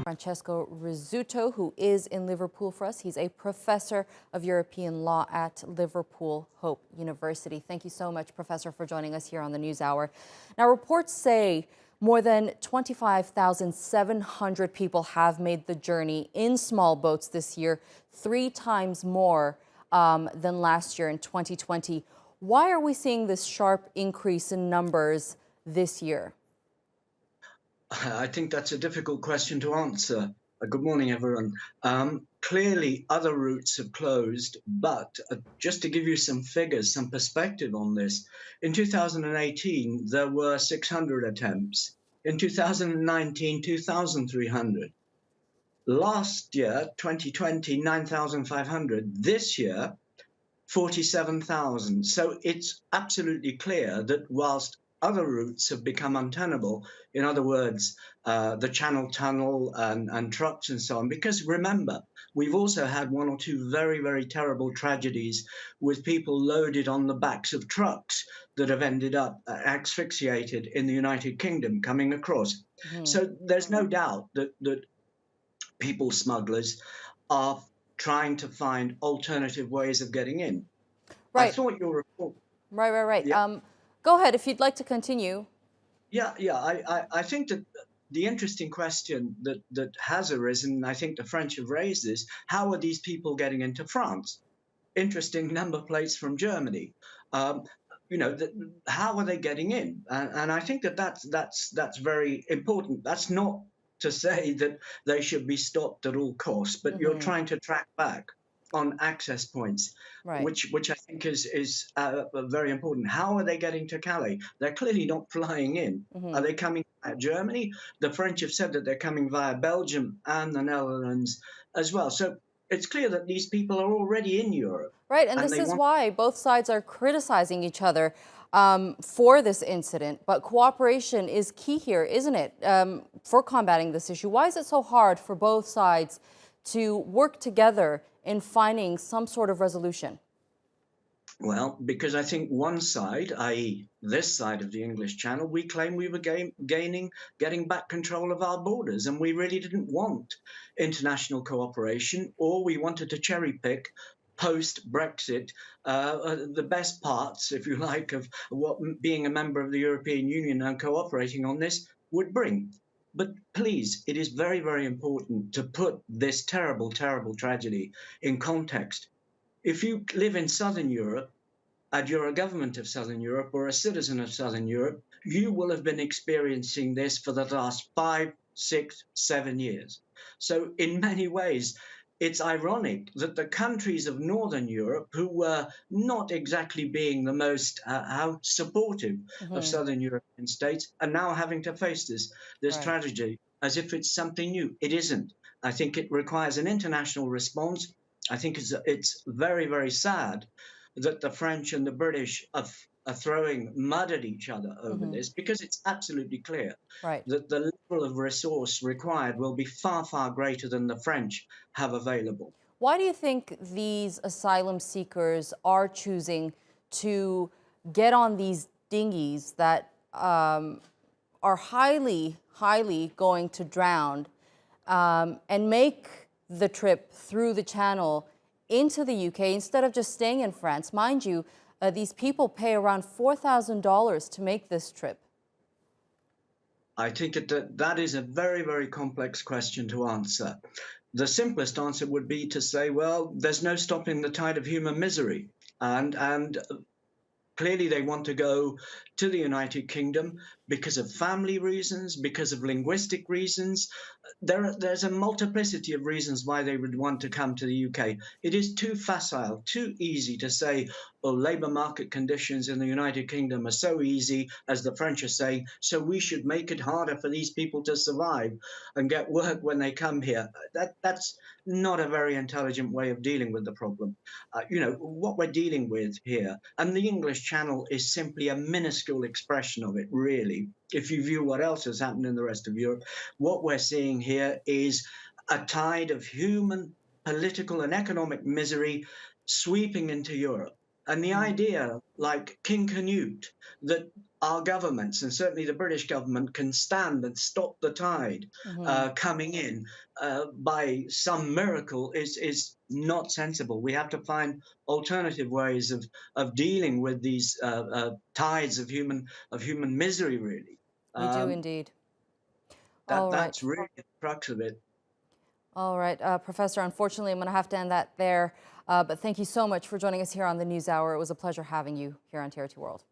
Francesco Rizzuto, who is in Liverpool for us. He's a professor of European law at Liverpool Hope University. Thank you so much, Professor, for joining us here on the NewsHour. Now, reports say more than 25,700 people have made the journey in small boats this year, 3 times more than last year in 2020. Why are we seeing this sharp increase in numbers this year? I think that's a difficult question to answer. Good morning, everyone. Clearly, other routes have closed, but just to give you some figures, some perspective on this, in 2018, there were 600 attempts. In 2019, 2,300. Last year, 2020, 9,500. This year, 47,000. So it's absolutely clear that whilst other routes have become untenable, in other words, the Channel Tunnel and trucks and so on, because remember, we've also had 1 or 2 very, very terrible tragedies with people loaded on the backs of trucks that have ended up asphyxiated in the United Kingdom coming across. So there's no doubt that people smugglers are trying to find alternative ways of getting in. I Right. thought your report. Right. Yeah, Go ahead if you'd like to continue. yeah. I think that the interesting question that has arisen, I think the French have raised this: how are these people getting into France? Interesting number plates from Germany. Um, how are they getting in? And I think that that's very important. That's not to say that they should be stopped at all costs, but you're trying to track back on access points, Right. which I think is very important. How are they getting to Calais? They're clearly not flying in. Are they coming via Germany? The French have said that they're coming via Belgium and the Netherlands as well. So it's clear that these people are already in Europe, Right, and and this they is want. why both sides are criticizing each other for this incident. But cooperation is key here, isn't it, for combating this issue? Why is it so hard for both sides to work together in finding some sort of resolution? Well, because I think one side, i.e., this side of the English Channel, we claim we were getting back control of our borders, and we really didn't want international cooperation, or we wanted to cherry pick post Brexit the best parts, if you like, of what being a member of the European Union and cooperating on this would bring. But please, it is very, very important to put this terrible, terrible tragedy in context. If you live in Southern Europe and you're a government of Southern Europe or a citizen of Southern Europe, you will have been experiencing this for the last 5, 6, 7 years. So in many ways, it's ironic that the countries of Northern Europe, who were not exactly being the most how supportive of Southern European states, are now having to face this Right. tragedy as if it's something new. It isn't. I think it requires an international response. I think it's very, very sad that the French and the British are throwing mud at each other over this, because it's absolutely clear Right. that the level of resource required will be far, far greater than the French have available. Why do you think these asylum seekers are choosing to get on these dinghies that are highly going to drown and make the trip through the channel into the UK instead of just staying in France? Mind you, these people pay around $4,000 to make this trip. I think that is a very, very complex question to answer. The simplest answer would be to say, well, there's no stopping the tide of human misery. And clearly they want to go to the United Kingdom because of family reasons, because of linguistic reasons. There's a multiplicity of reasons why they would want to come to the UK. It is too facile, too easy to say, oh, labour market conditions in the United Kingdom are so easy, as the French are saying, so we should make it harder for these people to survive and get work when they come here. That's not a very intelligent way of dealing with the problem. What we're dealing with here, and the English Channel is simply a minuscule expression of it, really. If you view what else has happened in the rest of Europe, what we're seeing here is a tide of human, political, and economic misery sweeping into Europe. And the idea, like King Canute, that our governments, and certainly the British government, can stand and stop the tide coming in by some miracle is not sensible. We have to find alternative ways of dealing with these tides of human misery, really. We do indeed. All That's right. really the crux of it. All right, Professor, unfortunately, I'm going to have to end that there. But thank you so much for joining us here on the NewsHour. It was a pleasure having you here on TRT World.